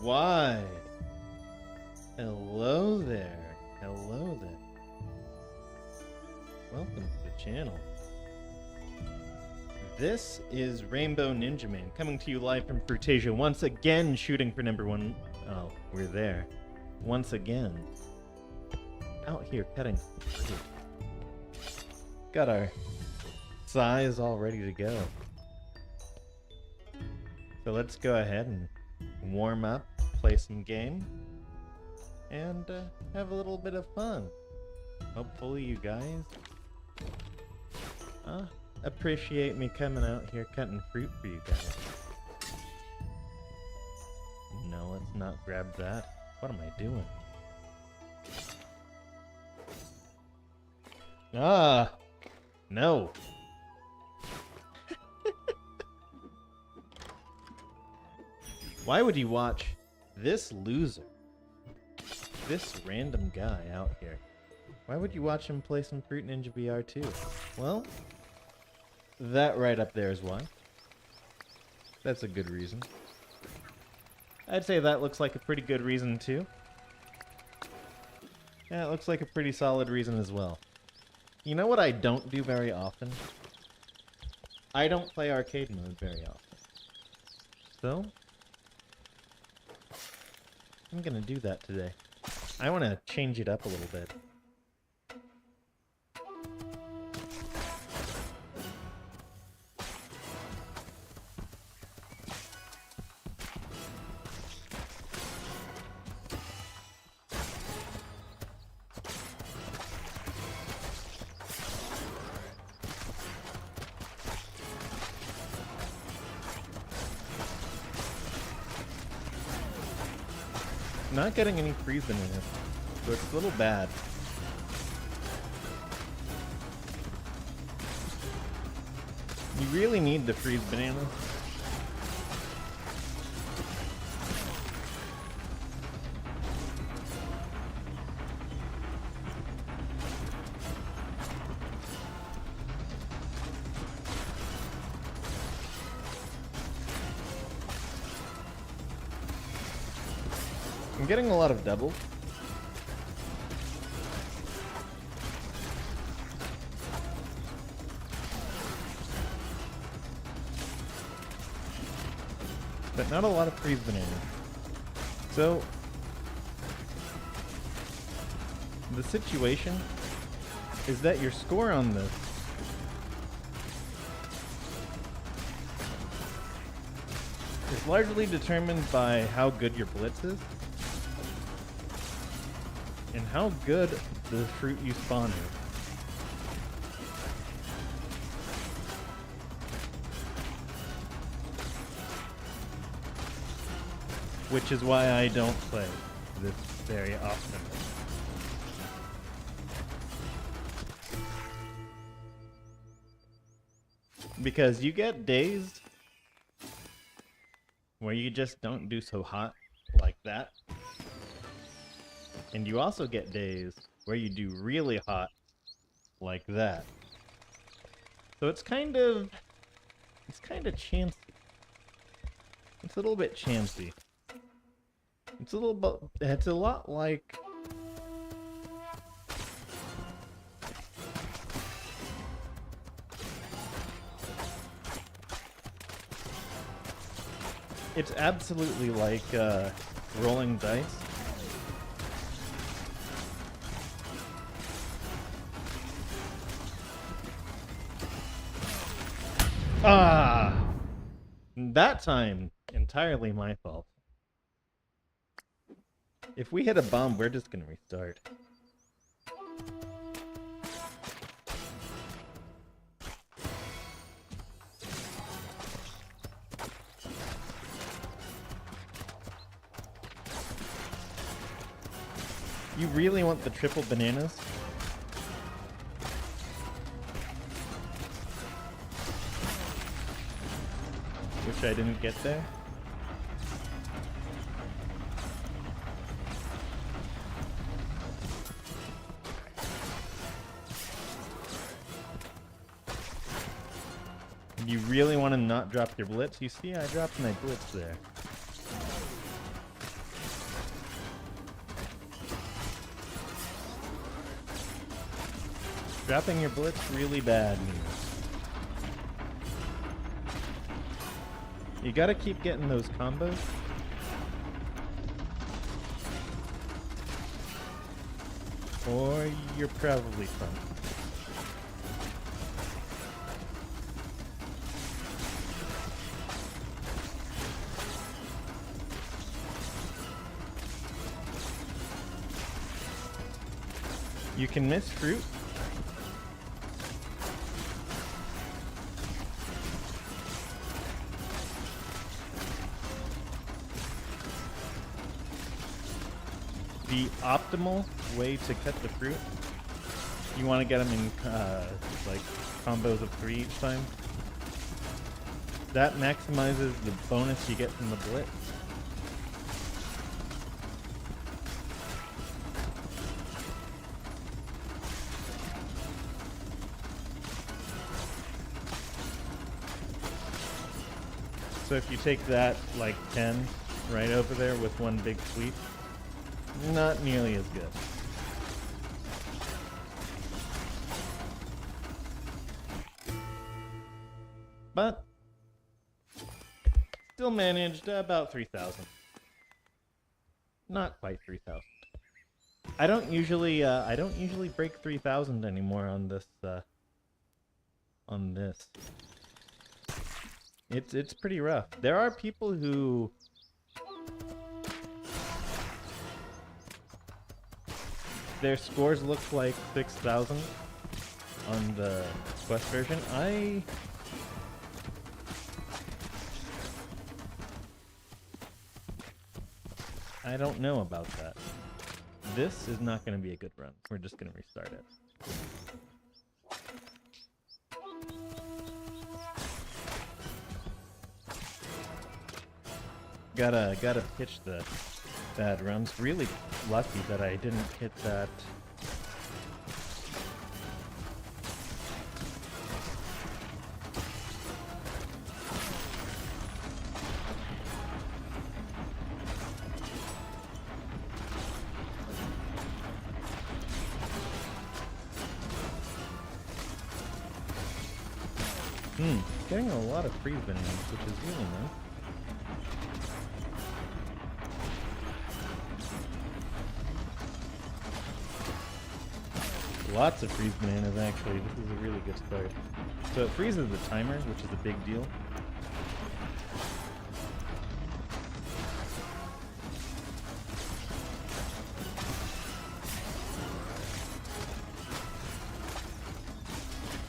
Why? Hello there. Hello there. Welcome to the channel. This is Rainbow Ninjaman coming to you live from Fruitasia, once again shooting for number one. Oh, we're there. Once again. Out here cutting fruit. Got our size all ready to go. So let's go ahead and warm up, play some game, and have a little bit of fun. Hopefully you guys appreciate me coming out here cutting fruit for you guys. No, let's not grab that. What am I doing? Ah! No! Why would you watch this loser, this random guy out here? Why would you watch him play some Fruit Ninja VR2? Well, that right up there is why. That's a good reason. I'd say that looks like a pretty good reason too. Yeah, it looks like a pretty solid reason as well. You know what I don't do very often? I don't play arcade mode very often. So, I'm gonna do that today. I want to change it up a little bit. Not getting any freeze in it, so it's a little bad. You really need the freeze banana. I'm getting a lot of doubles. But not a lot of freeze banana. So the situation is that your score on this is largely determined by how good your blitz is and how good the fruit you spawn is. Which is why I don't play this very often. Because you get days where you just don't do so hot like that. And you also get days where you do really hot like that. So it's kind of chancy. It's a little bit chancy. It's a lot like it's absolutely like rolling dice. Ah! That time, entirely my fault. If we hit a bomb, we're just gonna restart. You really want the triple bananas? Which I didn't get there. You really want to not drop your blitz? You see, I dropped my blitz there. Dropping your blitz really bad news. You gotta keep getting those combos. Or you're probably fine. You can miss fruit. The optimal way to cut the fruit, you want to get them in like combos of 3 each time. That maximizes the bonus you get from the blitz. So if you take that like 10 right over there with one big sweep, not nearly as good. But still managed about 3,000. Not quite 3,000. I don't usually break 3,000 anymore on this It's pretty rough. There are people who their scores look like 6,000 on the Quest version. I don't know about that. This is not going to be a good run. We're just going to restart it. Gotta pitch the bad runs. Really lucky that I didn't hit that. Getting a lot of freeze bananas, which is really nice. Lots of freeze bananas, actually. This is a really good start. So it freezes the timer, which is a big deal.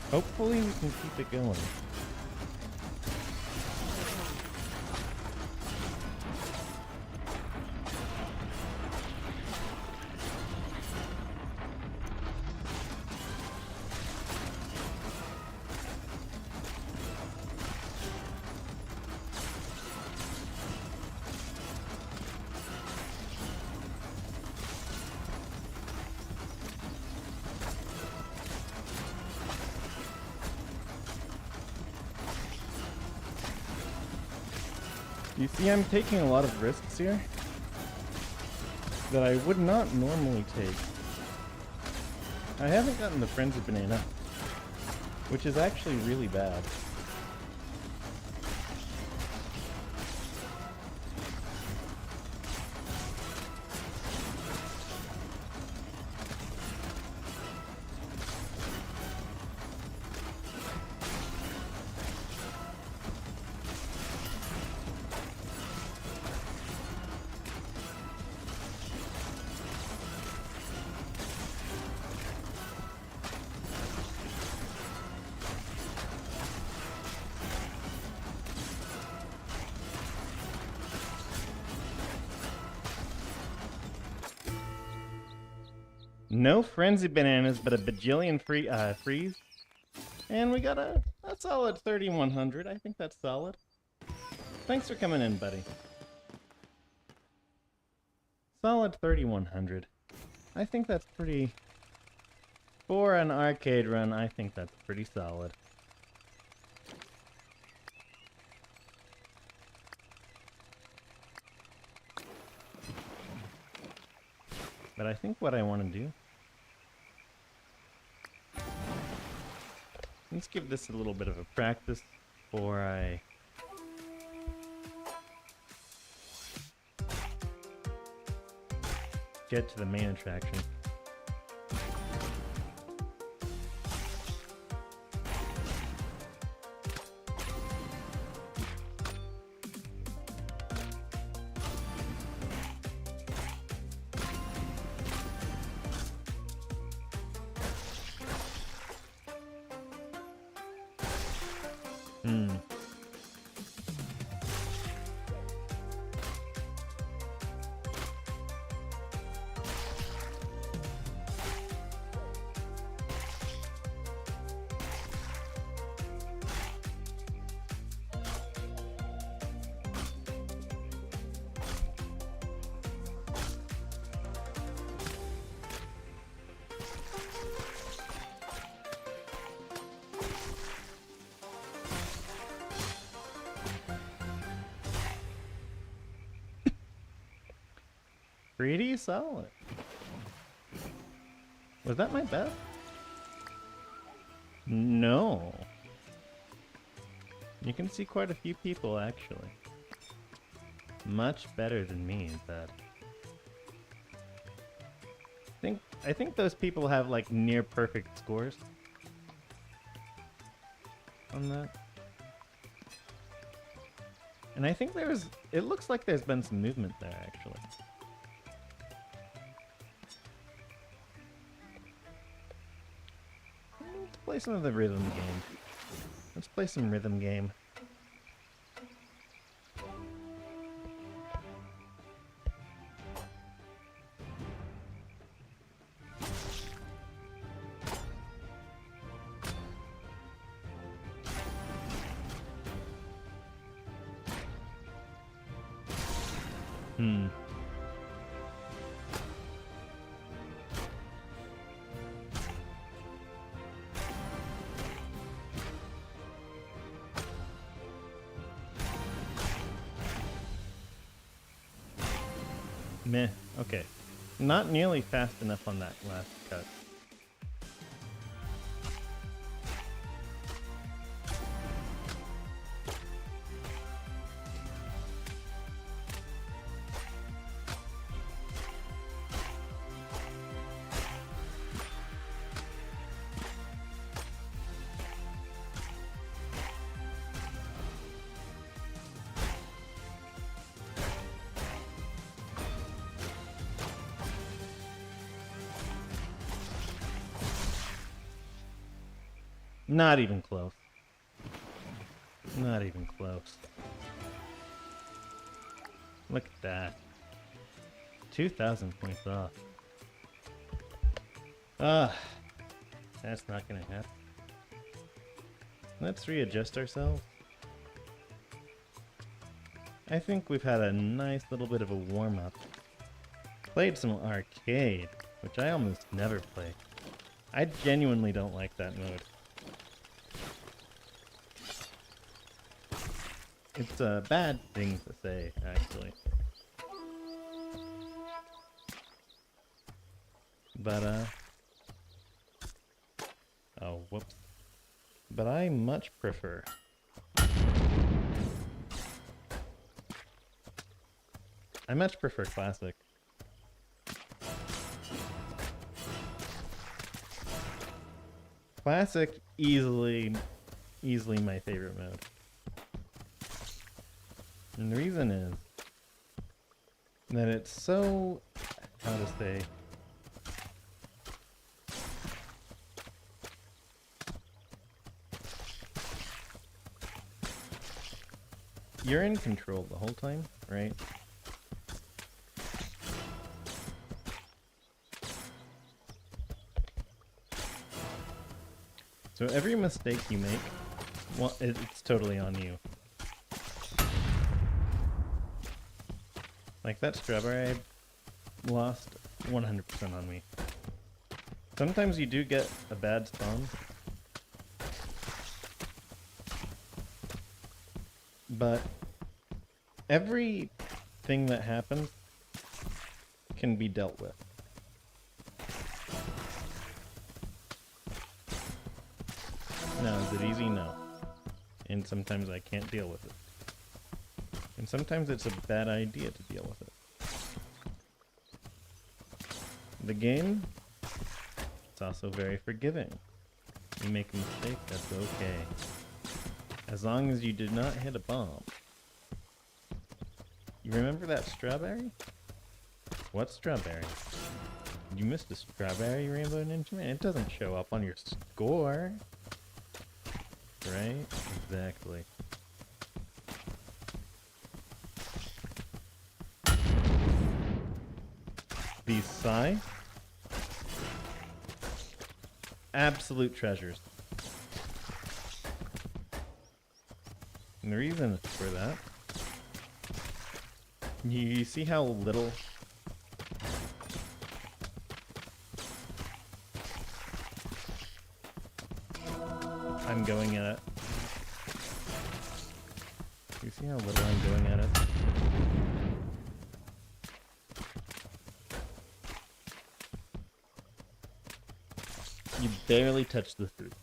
Hopefully we can keep it going. You see, I'm taking a lot of risks here that I would not normally take. I haven't gotten the Frenzy Banana, which is actually really bad. No Frenzy Bananas, but a bajillion freeze. And we got a solid 3,100. I think that's solid. Thanks for coming in, buddy. Solid 3,100. I think that's pretty... For an arcade run, I think that's pretty solid. But I think what I want to do Let's give this a little bit of a practice before I get to the main attraction. Pretty solid. Was that my best? No. You can see quite a few people actually. Much better than me, but I think those people have like near perfect scores on that. And I think it looks like there's been some movement there actually. Let's play some of the rhythm game. Let's play some rhythm game. Meh. Okay. Not nearly fast enough on that last cut. Not even close. Not even close. Look at that. 2,000 points off. That's not gonna happen. Let's readjust ourselves. I think we've had a nice little bit of a warm-up. Played some arcade, which I almost never play. I genuinely don't like that mode. It's a bad thing to say, actually. But, oh, whoops. But I much prefer... Classic. Classic, easily my favorite mode. And the reason is that it's so, how to say, you're in control the whole time, right? So every mistake you make, well, it's totally on you. Like that strawberry, I lost 100% on me. Sometimes you do get a bad spawn. But everything that happens can be dealt with. Now, is it easy? No. And sometimes I can't deal with it. And sometimes it's a bad idea to deal with it. The game, it's also very forgiving. You make a mistake, that's okay. As long as you did not hit a bomb. You remember that strawberry? What strawberry? You missed a strawberry, Rainbow Ninjaman? It doesn't show up on your score. Right? Exactly. These Psy, absolute treasures. And the reason for that, you see how little I'm going at it? You see how little I'm going at it? You barely touch the fruit.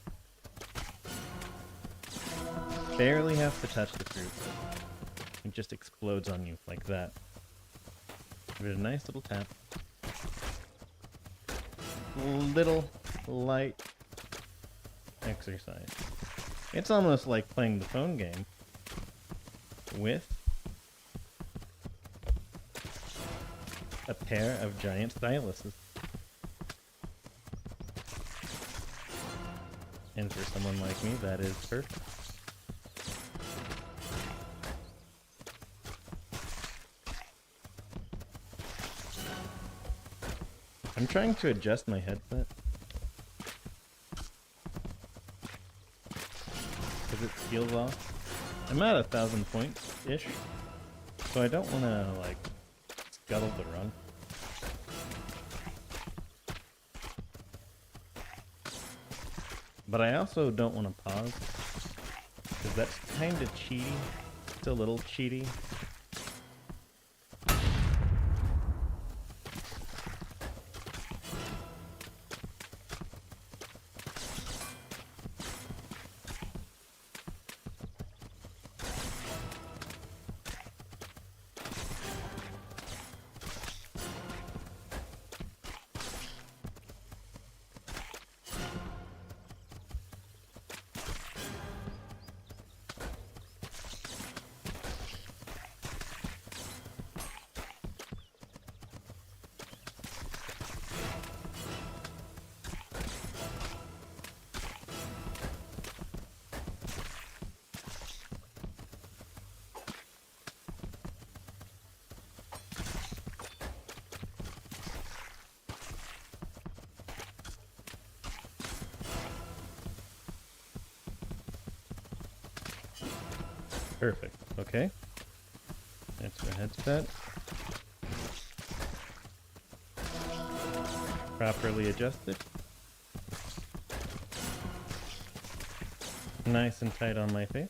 Barely have to touch the fruit. It just explodes on you like that. Give it a nice little tap. Little light exercise. It's almost like playing the phone game with a pair of giant styluses. And for someone like me, that is perfect. I'm trying to adjust my headset. Because it feels off. I'm at 1,000 points-ish. So I don't want to, like, scuttle the run. But I also don't want to pause, because that's kind of cheaty. It's a little cheaty. Perfect. Okay. That's the headset. Properly adjusted. Nice and tight on my face.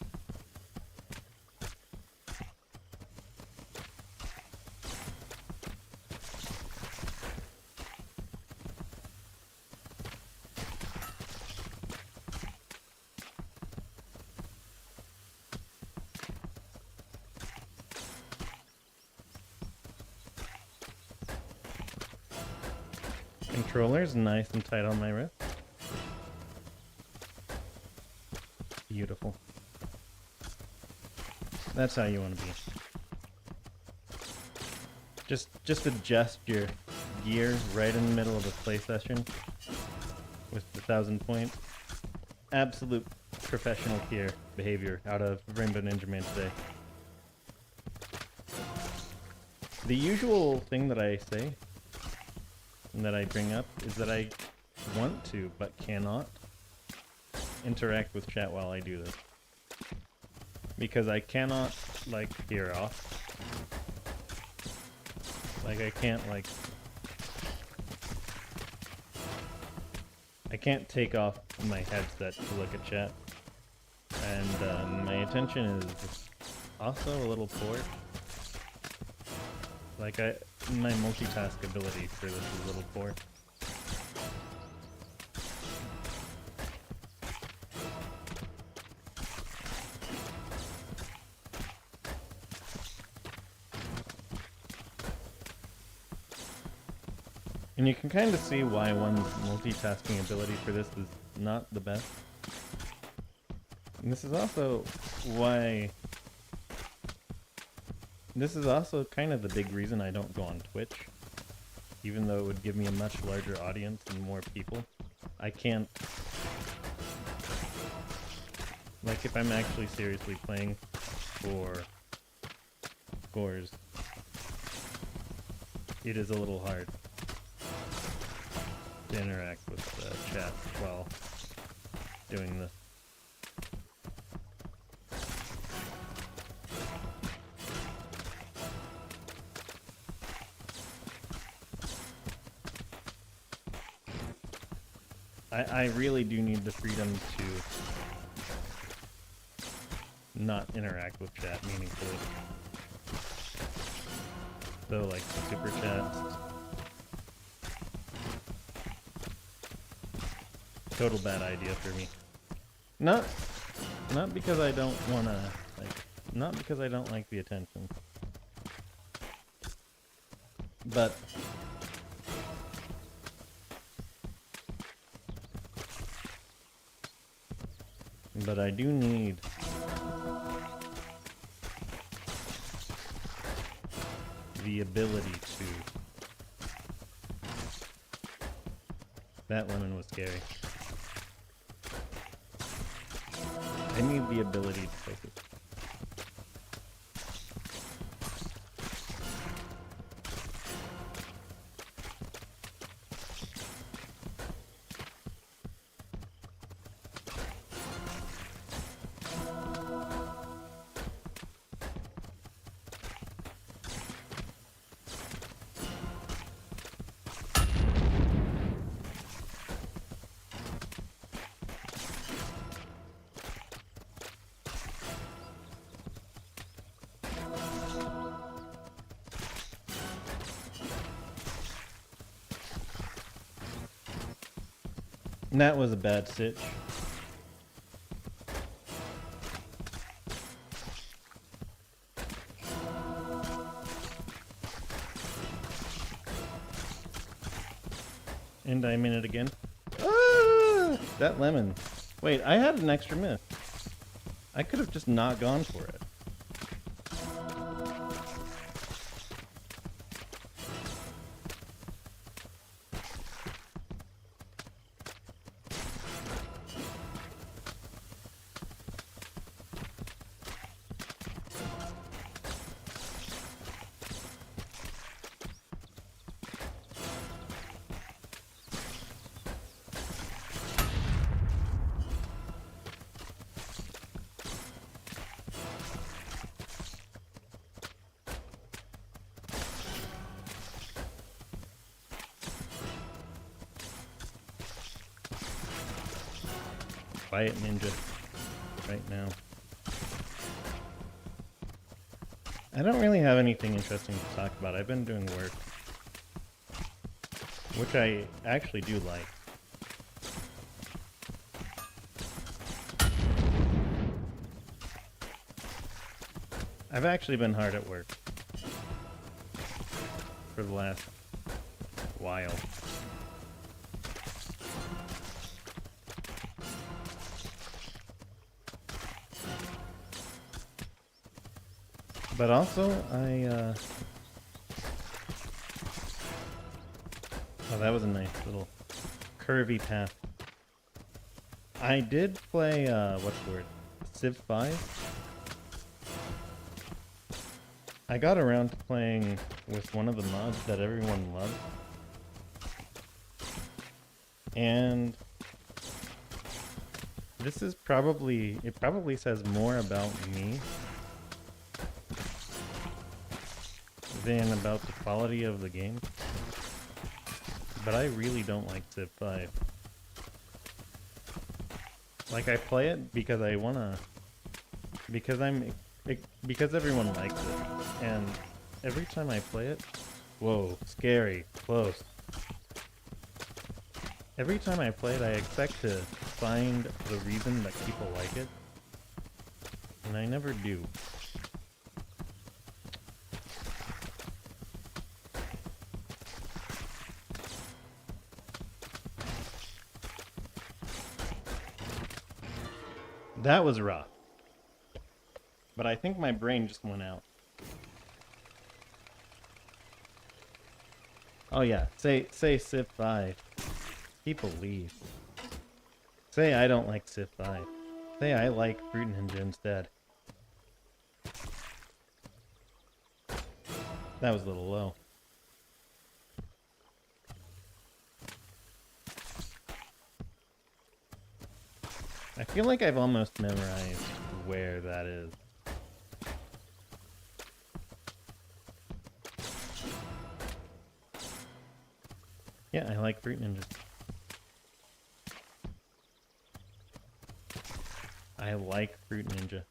Controller's nice and tight on my wrist. Beautiful. That's how you want to be. Just adjust your gear right in the middle of a play session with the 1,000 points. Absolute professional gear behavior out of Rainbow Ninjaman today. The usual thing that I say and that I bring up is that I want to but cannot interact with chat while I do this, because I cannot like peer off. Like I can't take off my headset to look at chat, and my attention is also a little poor. Like my multitask ability for this is a little poor. And you can kind of see why one's multitasking ability for this is not the best. And this is also why... This is also kind of the big reason I don't go on Twitch. Even though it would give me a much larger audience and more people. I can't... Like, if I'm actually seriously playing for scores, it is a little hard to interact with the chat while doing this. I really do need the freedom to not interact with chat meaningfully. So like the super chats. Total bad idea for me. Not because I don't wanna not because I don't like the attention. But I do need the ability to... That lemon was scary. I need the ability to focus. And that was a bad stitch. And I'm in it again. Ah! That lemon. Wait, I had an extra miss. I could have just not gone for it. Quiet Ninja right now. I don't really have anything interesting to talk about. I've been doing work, which I actually do like. I've actually been hard at work for the last while. But also, oh, that was a nice little curvy path. I did play, what's the word? Civ 5? I got around to playing with one of the mods that everyone loved. And this is probably, it probably says more about me than about the quality of the game. But I really don't like Civ 5. Like, I play it because I wanna... Because everyone likes it. And every time I play it... Whoa, scary, close. Every time I play it, I expect to find the reason that people like it. And I never do. That was rough. But I think my brain just went out. Oh yeah, say Civ 5. People leave. Say I don't like Civ 5. Say I like Fruit Ninja instead. That was a little low. I feel like I've almost memorized where that is. Yeah, I like Fruit Ninja. I like Fruit Ninja.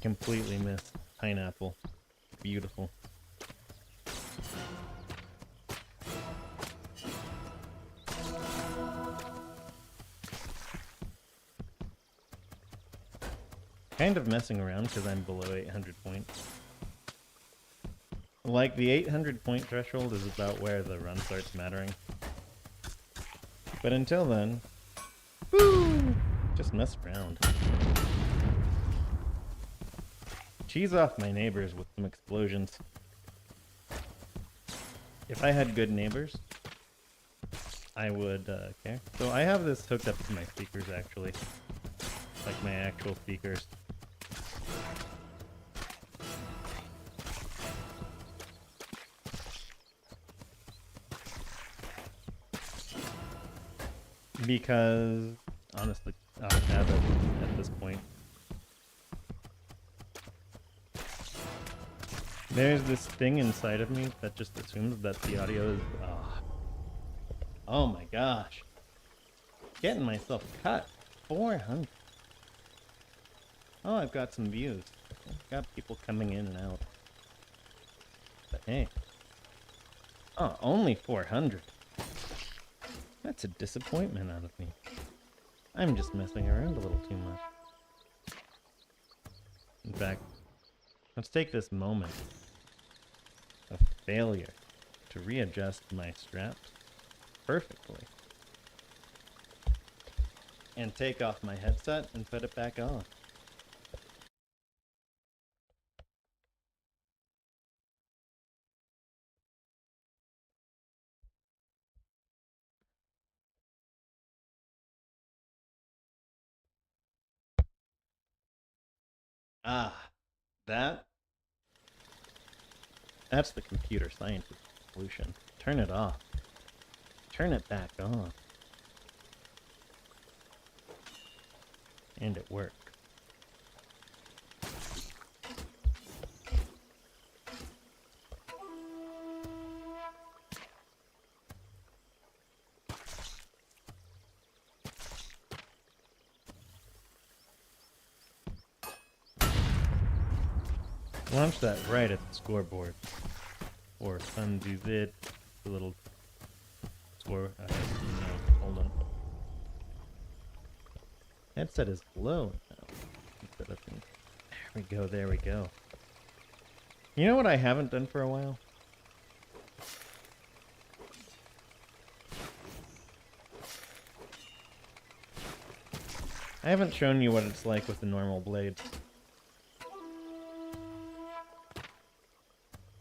Completely missed pineapple. Beautiful. Kind of messing around because I'm below 800 points. Like, the 800 point threshold is about where the run starts mattering. But until then, woo! Just mess around. Cheese off my neighbors with some explosions. If I had good neighbors, I would care. So I have this hooked up to my speakers, actually. Like my actual speakers. Because, honestly, out of habit at this point. There's this thing inside of me that just assumes that the audio is... Oh my gosh. Getting myself cut. 400. Oh, I've got some views. I've got people coming in and out. But hey. Oh, only 400. That's a disappointment out of me. I'm just messing around a little too much. In fact, let's take this moment of failure to readjust my straps perfectly. And take off my headset and put it back on. Ah, that's the computer scientist solution. Turn it off. Turn it back on. And it worked. Launch that right at the scoreboard. Or undo it. The little score. No, hold on. Headset is low now. There we go, there we go. You know what I haven't done for a while? I haven't shown you what it's like with the normal blades.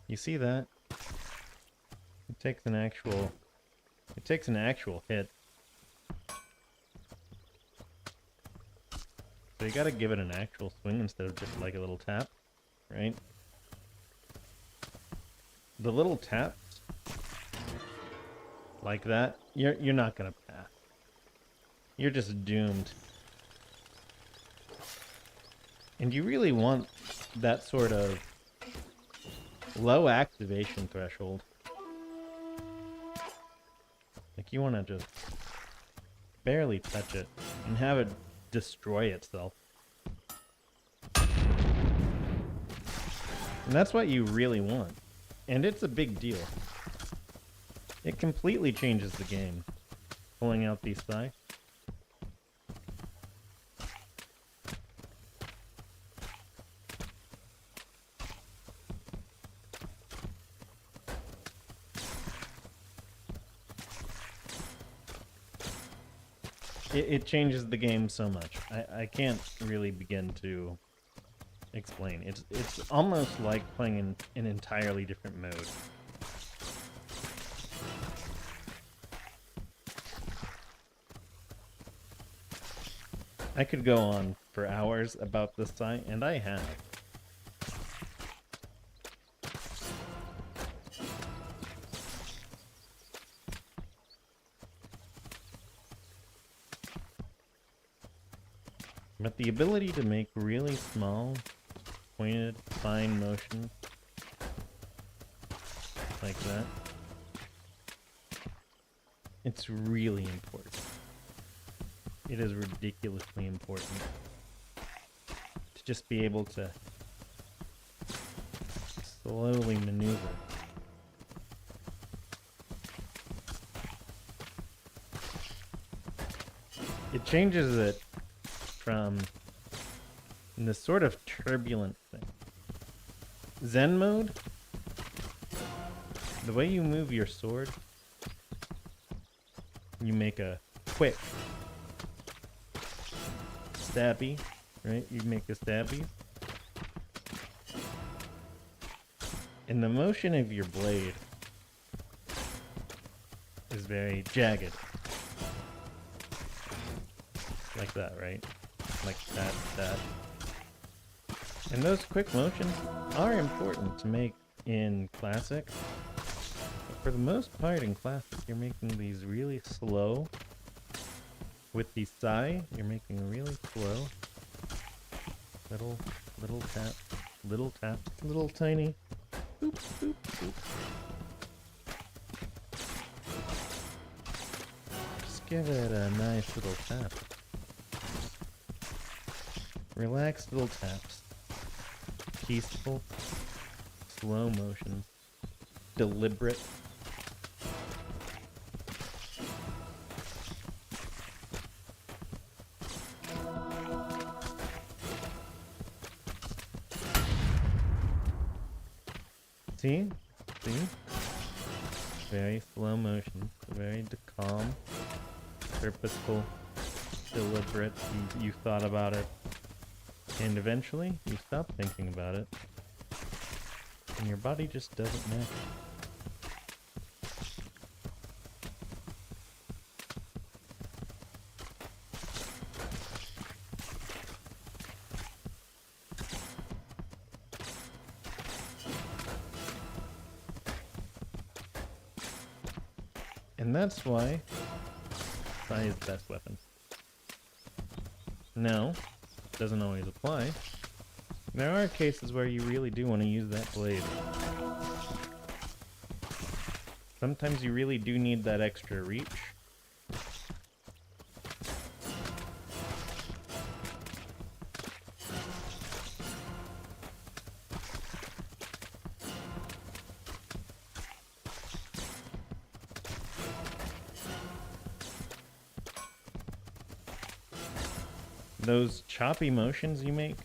You see that? It takes an actual hit. So you gotta give it an actual swing instead of just like a little tap, right? The little taps like that, you're not gonna pass. You're just doomed. And you really want that sort of low activation threshold. Like, you want to just barely touch it and have it destroy itself. And that's what you really want. And it's a big deal. It completely changes the game, pulling out these thigh. It changes the game so much. I can't really begin to explain. It's almost like playing in an entirely different mode. I could go on for hours about this site, and I have. But the ability to make really small, pointed, fine motions like that, it's really important. It is ridiculously important to just be able to slowly maneuver. It changes it from this sort of turbulent thing. Zen mode, the way you move your sword, you make a quick stabby, right? You make a stabby. And the motion of your blade is very jagged. Like that, right? Like that. And those quick motions are important to make in Classic. But for the most part in Classic, you're making these really slow. With the sai, you're making really slow. Little tap, little tiny. Boop, boop, boop. Just give it a nice little tap. Relaxed little taps. Peaceful. Slow motion. Deliberate. See? Very slow motion. Very calm. Purposeful. Deliberate. You thought about it. And eventually, you stop thinking about it, and your body just doesn't match. And that's why sai is the best weapon. Now, doesn't always apply. There are cases where you really do want to use that blade. Sometimes you really do need that extra reach. Those choppy motions you make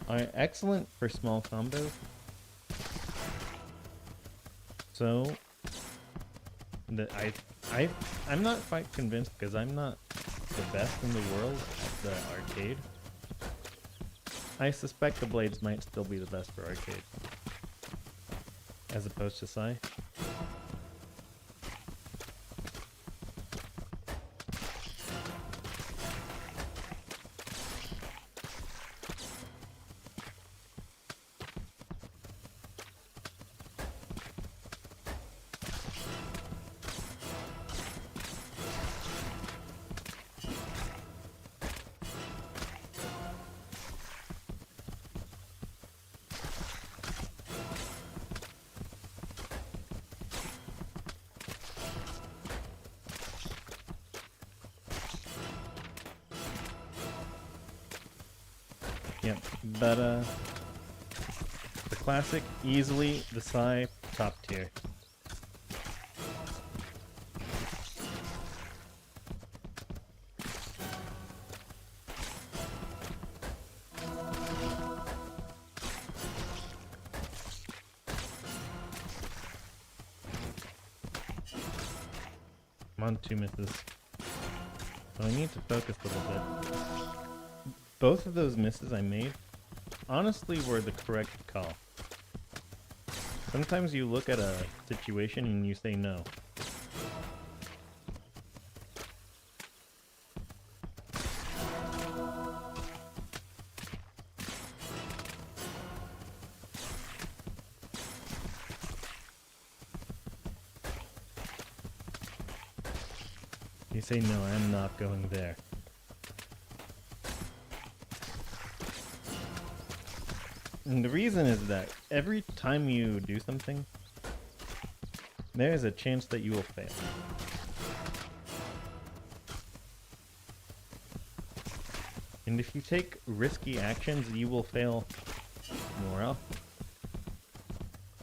are excellent for small combos. So I'm not quite convinced because I'm not the best in the world at the arcade. I suspect the blades might still be the best for arcade as opposed to sai. Yep, but Classic, easily the Psy top tier. I'm on 2 misses. So I need to focus a little bit. Both of those misses I made honestly were the correct call. Sometimes you look at a situation and you say no. You say no, I'm not going there. And the reason is that every time you do something, there is a chance that you will fail. And if you take risky actions, you will fail more often.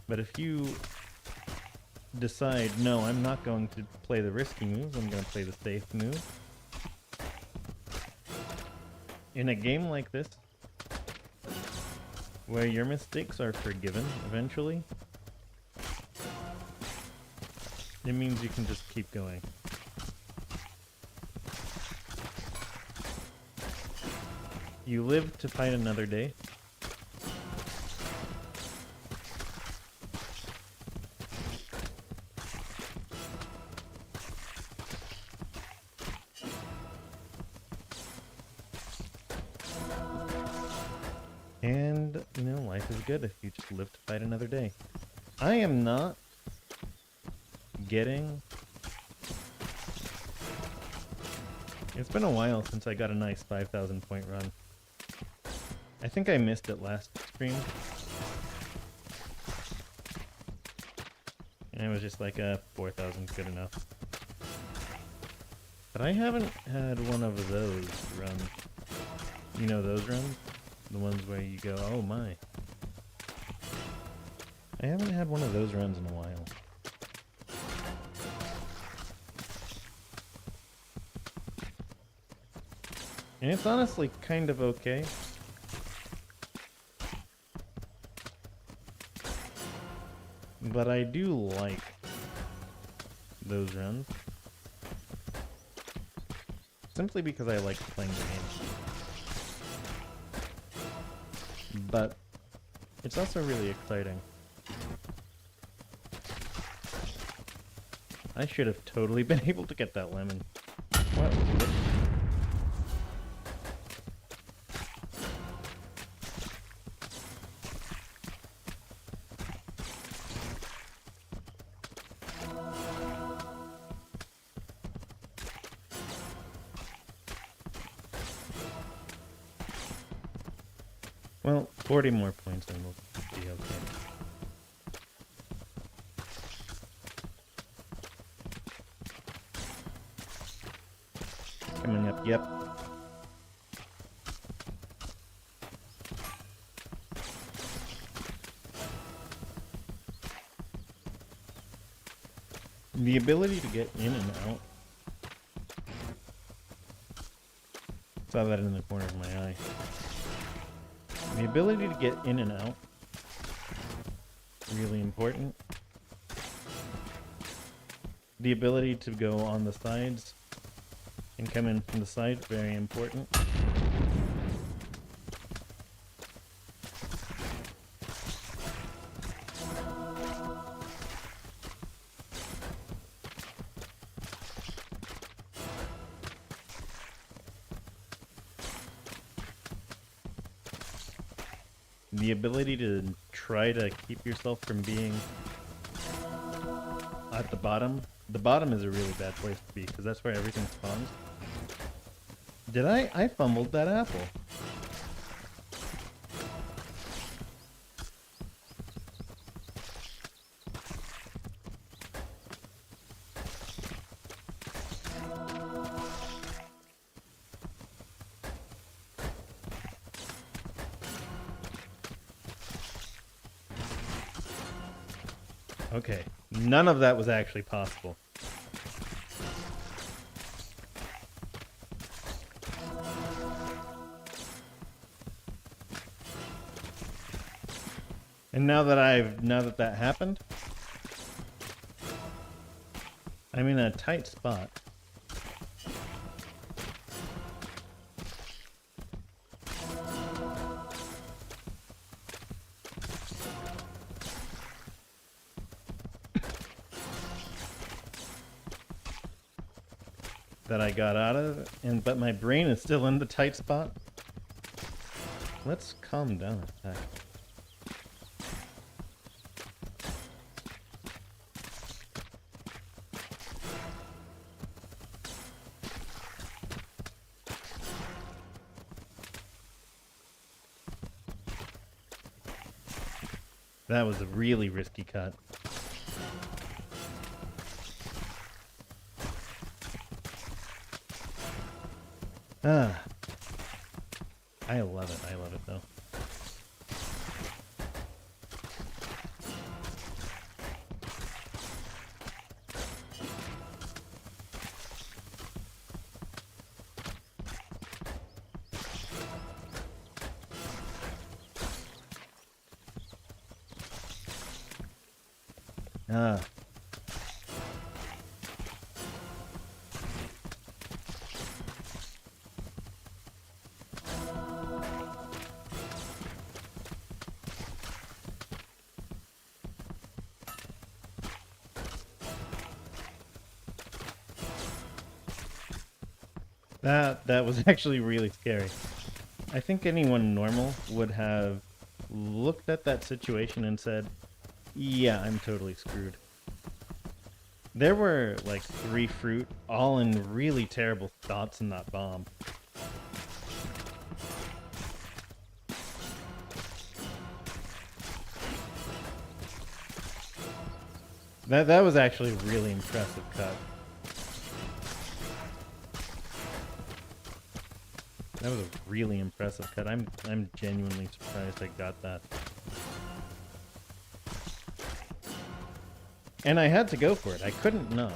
But if you decide, no, I'm not going to play the risky moves, I'm going to play the safe move. In a game like this, where your mistakes are forgiven eventually, it means you can just keep going. You live to fight another day. And, you know, life is good if you just live to fight another day. I am not getting... It's been a while since I got a nice 5,000 point run. I think I missed it last stream. And I was just like, 4,000's good enough. But I haven't had one of those runs. You know those runs? The ones where you go, oh my. I haven't had one of those runs in a while. And it's honestly kind of okay. But I do like those runs. Simply because I like playing the game. But it's also really exciting. I should have totally been able to get that lemon. What? Well, 40 more points and we'll be okay. Coming up, yep. The ability to get in and out. Saw that in the corner of my eye. The ability to get in and out, really important. The ability to go on the sides and come in from the side, very important. The ability to try to keep yourself from being at the bottom. The bottom is a really bad place to be because that's where everything spawns. Did I fumbled that apple. Okay, none of that was actually possible. And now that that happened, I'm in a tight spot. That I got out of, but my brain is still in the tight spot. Let's calm down a sec. That was a really risky cut. Ah. I love it. I love it, though. Ah. That was actually really scary. I think anyone normal would have looked at that situation and said, yeah, I'm totally screwed. There were like 3 fruit, all in really terrible spots in that bomb. That was actually a really impressive cut. That was a really impressive cut. I'm genuinely surprised I got that. And I had to go for it. I couldn't not.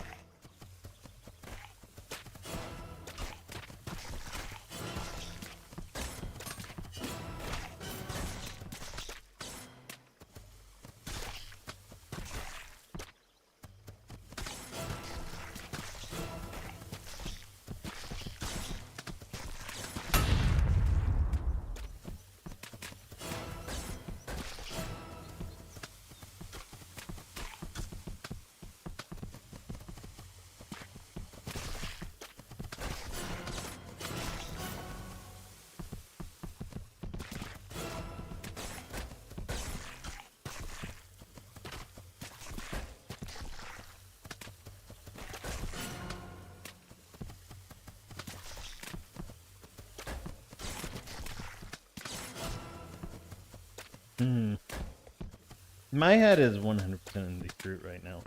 My head is 100% in the fruit right now.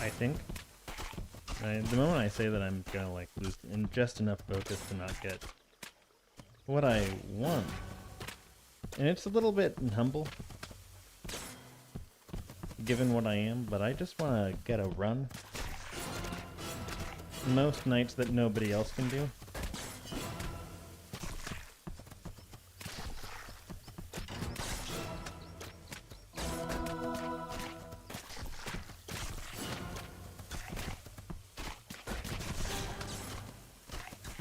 I think. The moment I say that, I'm gonna like lose in just enough focus to not get what I want. And it's a little bit humble, given what I am, but I just want to get a run. Most nights that nobody else can do.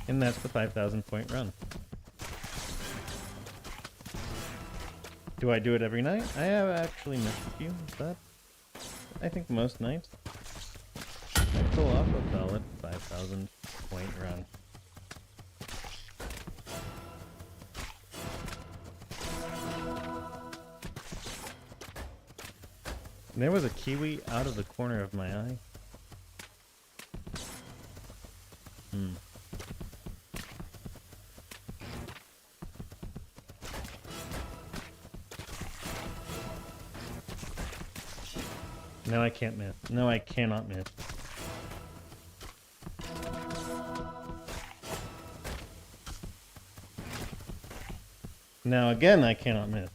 And that's the 5,000 point run. Do I do it every night? I have actually missed a few, but I think most nights I pull off a solid 5,000 point run. There was a kiwi out of the corner of my eye. No, I can't miss. No, I cannot miss. Now again, I cannot miss.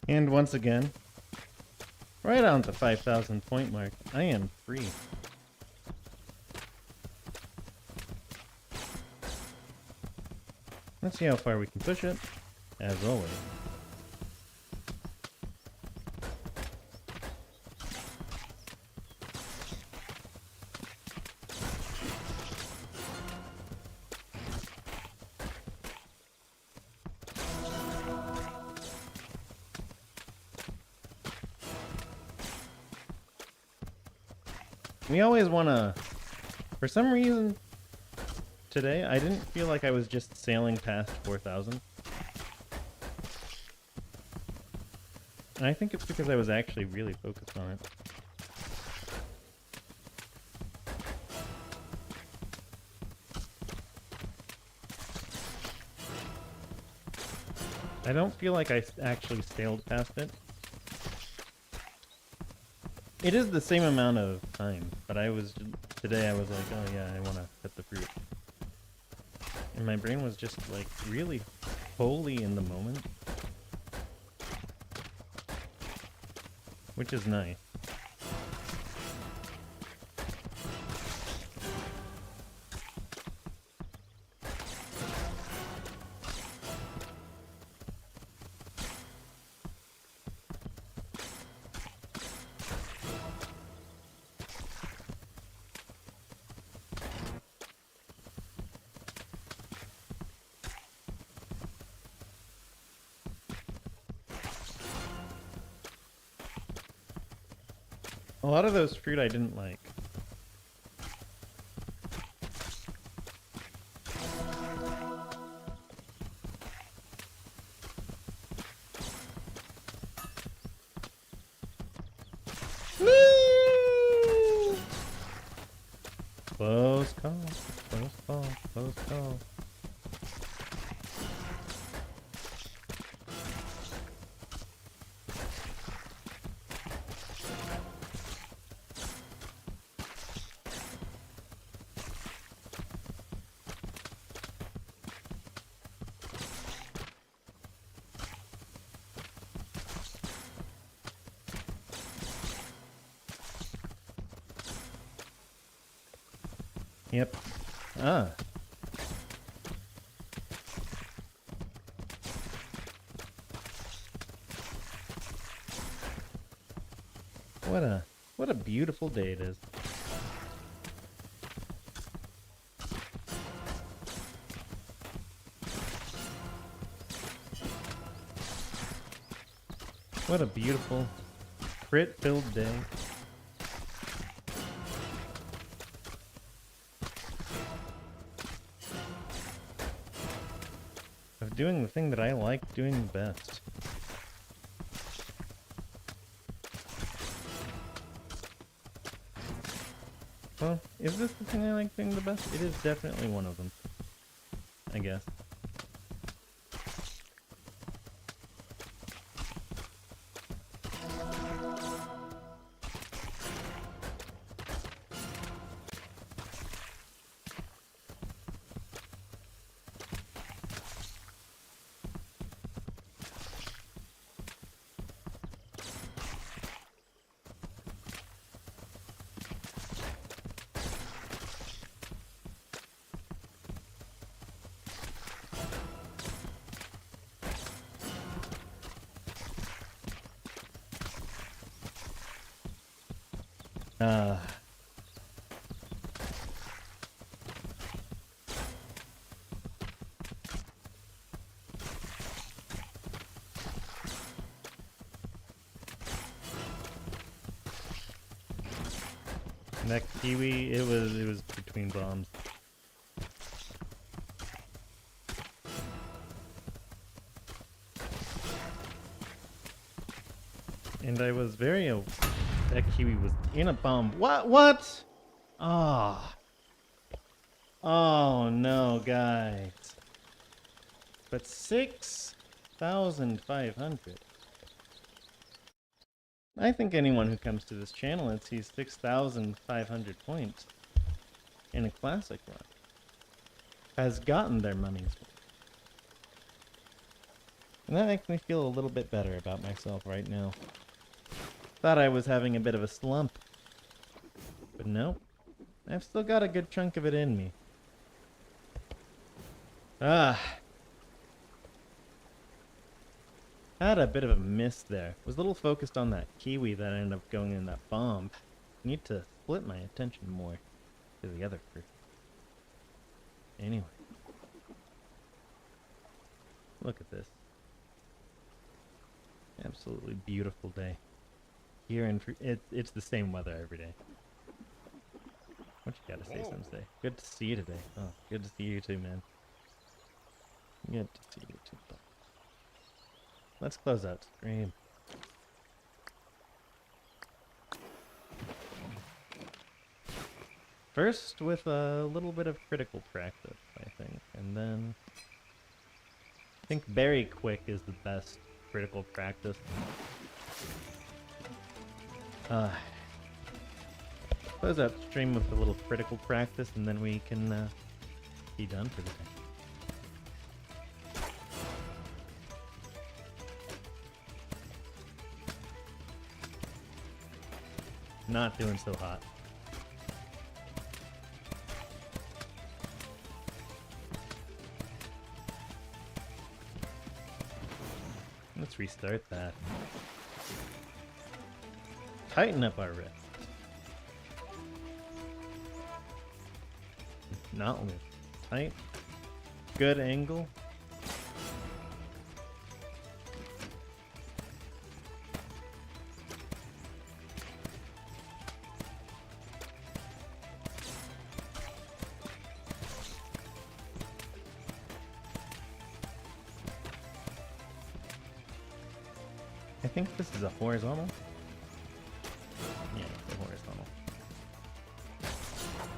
And once again, right on the 5,000 point mark, I am free. Let's see how far we can push it, as always. We always want to, for some reason, today I didn't feel like I was just sailing past 4,000. And I think it's because I was actually really focused on it. I don't feel like I actually sailed past it. It is the same amount of time, but today I was like, oh yeah, I want to hit the fruit. And my brain was just like really wholly in the moment. Which is nice. A lot of those fruit I didn't like. Woo! Close call, close call, close call. Yep. Ah. What a beautiful day it is. What a beautiful crit-filled day. Of doing the thing that I like doing best. Well, is this the thing I like doing the best? It is definitely one of them, I guess. That kiwi, it was between bombs. And I was very that kiwi was in a bomb. What? Ah. Oh no, guys. But 6,500. I think anyone who comes to this channel and sees 6,500 points in a classic run has gotten their money's worth. And that makes me feel a little bit better about myself right now. Thought I was having a bit of a slump. But no, I've still got a good chunk of it in me. Had a bit of a miss there. Was a little focused on that kiwi that ended up going in that bomb. Need to split my attention more to the other fruit. Anyway. Look at this. Absolutely beautiful day. Here in it's the same weather every day. What you gotta say, Sensei? Good to see you today. Oh, good to see you too, man. Good to see you too. Let's close out stream. First with a little bit of critical practice, I think, and then I think Berry Quick is the best critical practice. Close out stream with a little critical practice, and then we can be done for the day. Not doing so hot. Let's restart that. Tighten up our wrist. Not lift. Tight. Good angle. I think this is a horizontal. Yeah, it's a horizontal.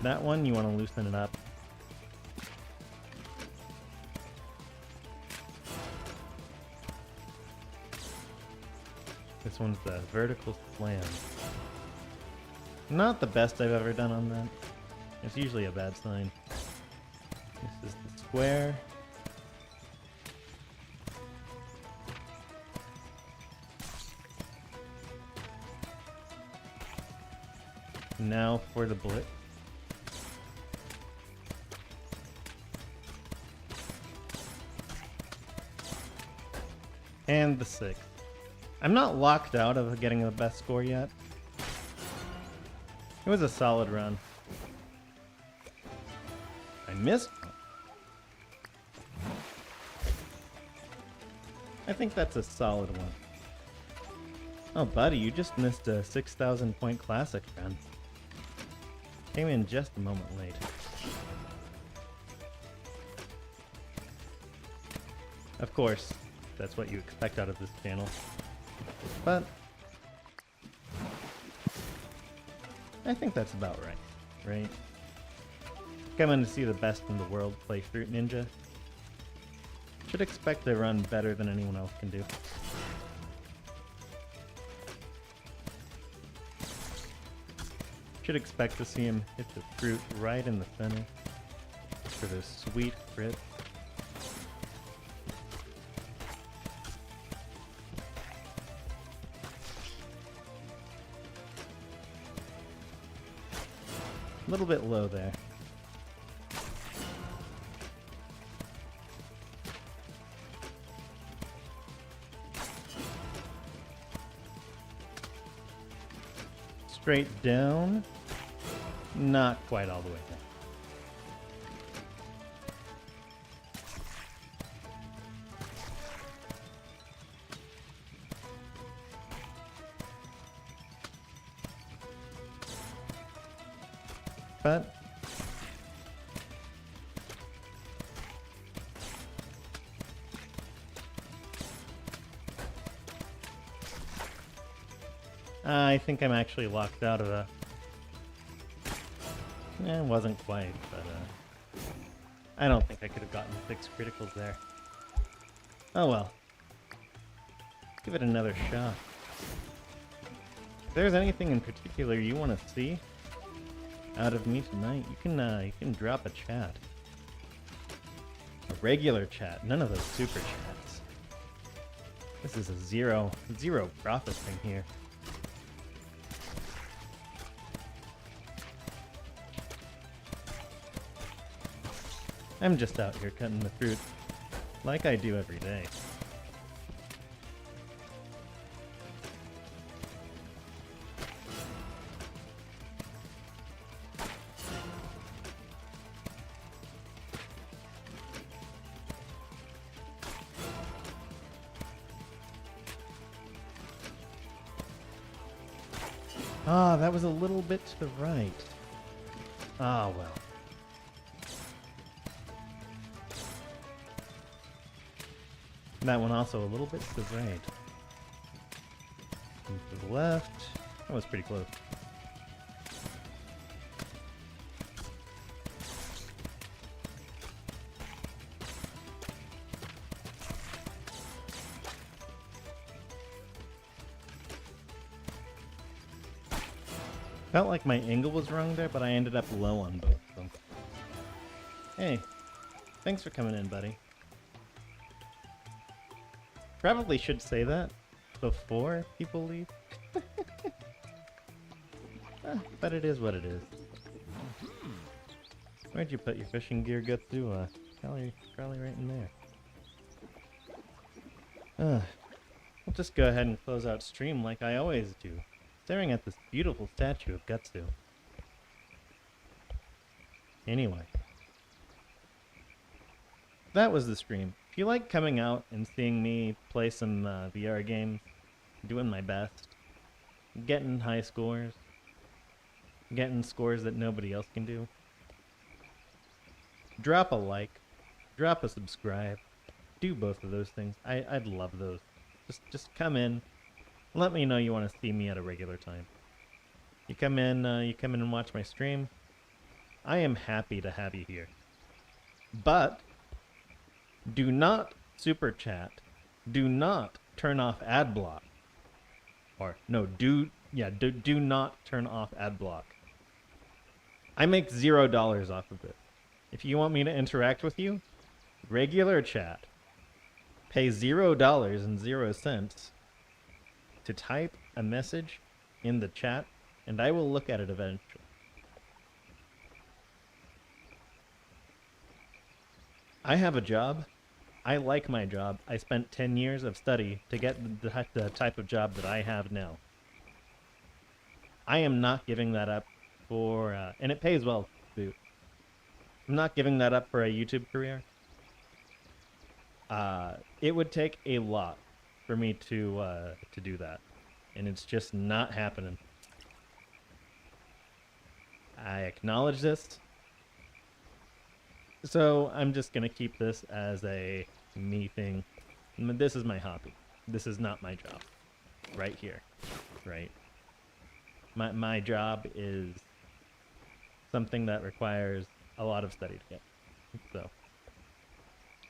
That one, you want to loosen it up. This one's the vertical slam. Not the best I've ever done on that. It's usually a bad sign. This is the square. Now for the blitz. And the 6. I'm not locked out of getting the best score yet. It was a solid run. I missed. I think that's a solid one. Oh, buddy, you just missed a 6,000 point classic run. Came in just a moment late. Of course, that's what you expect out of this channel. But I think that's about right? Coming to see the best in the world play Fruit Ninja. Should expect to run better than anyone else can do. Should expect to see him hit the fruit right in the center for this sweet crit. A little bit low there. Straight down. Not quite all the way down. But I think I'm actually locked out of a... It wasn't quite, but I don't think I could have gotten 6 criticals there. Oh well. Give it another shot. If there's anything in particular you want to see out of me tonight, you can drop a chat. A regular chat, none of those super chats. This is a zero profit thing here. I'm just out here cutting the fruit like I do every day. Ah, that was a little bit to the right. Ah, well. That one also a little bit to the right. And to the left. That was pretty close. Felt like my angle was wrong there, but I ended up low on both of them. Hey, thanks for coming in, buddy. Probably should say that before people leave. But it is what it is. Where'd you put your fishing gear, Gutsu? Probably right in there. I'll just go ahead and close out stream like I always do, staring at this beautiful statue of Gutsu. Anyway. That was the stream. If you like coming out and seeing me play some VR games, doing my best, getting high scores, getting scores that nobody else can do, drop a like, drop a subscribe, do both of those things. I'd love those. Just come in, let me know you want to see me at a regular time. You come in and watch my stream. I am happy to have you here. But do not super chat. Do not turn off ad block. Or no, do not turn off ad block. I make $0 off of it. If you want me to interact with you, regular chat. Pay $0.00 to type a message in the chat, and I will look at it eventually. I have a job. I like my job. I spent 10 years of study to get the type of job that I have now. I am not giving that up for, and it pays well, boot. I'm not giving that up for a YouTube career. It would take a lot for me to do that, and it's just not happening. I acknowledge this. So I'm just going to keep this as a me thing. This is my hobby. This is not my job. Right here. Right? My job is something that requires a lot of study to get. So.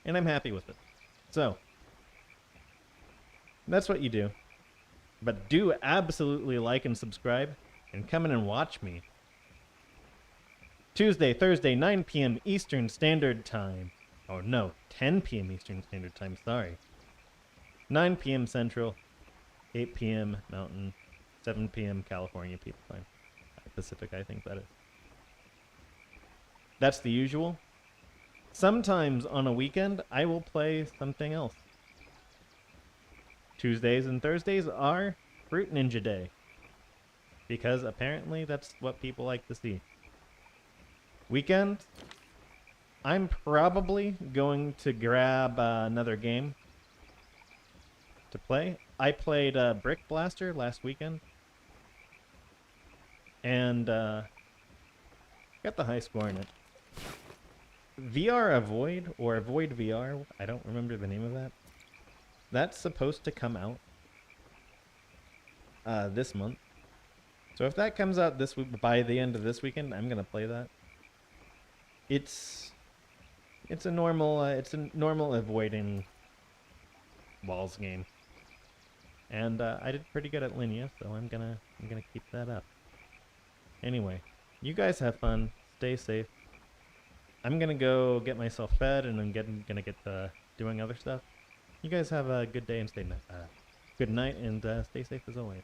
And I'm happy with it. So. That's what you do. But do absolutely like and subscribe. And come in and watch me. Tuesday, Thursday, 9 p.m. Eastern Standard Time. Oh no, 10 p.m. Eastern Standard Time, sorry. 9 p.m. Central, 8 p.m. Mountain, 7 p.m. California People Time. Pacific, I think that is. That's the usual. Sometimes on a weekend, I will play something else. Tuesdays and Thursdays are Fruit Ninja Day. Because apparently that's what people like to see. Weekend, I'm probably going to grab another game to play. I played Brick Blaster last weekend. And got the high score in it. VR Avoid, or Avoid VR, I don't remember the name of that. That's supposed to come out this month. So if that comes out this week, by the end of this weekend, I'm going to play that. It's a normal avoiding walls game, and I did pretty good at Linnea, so I'm gonna keep that up. Anyway, you guys have fun, stay safe. I'm gonna go get myself fed, and I'm gonna get doing other stuff. You guys have a good day and good night and stay safe as always.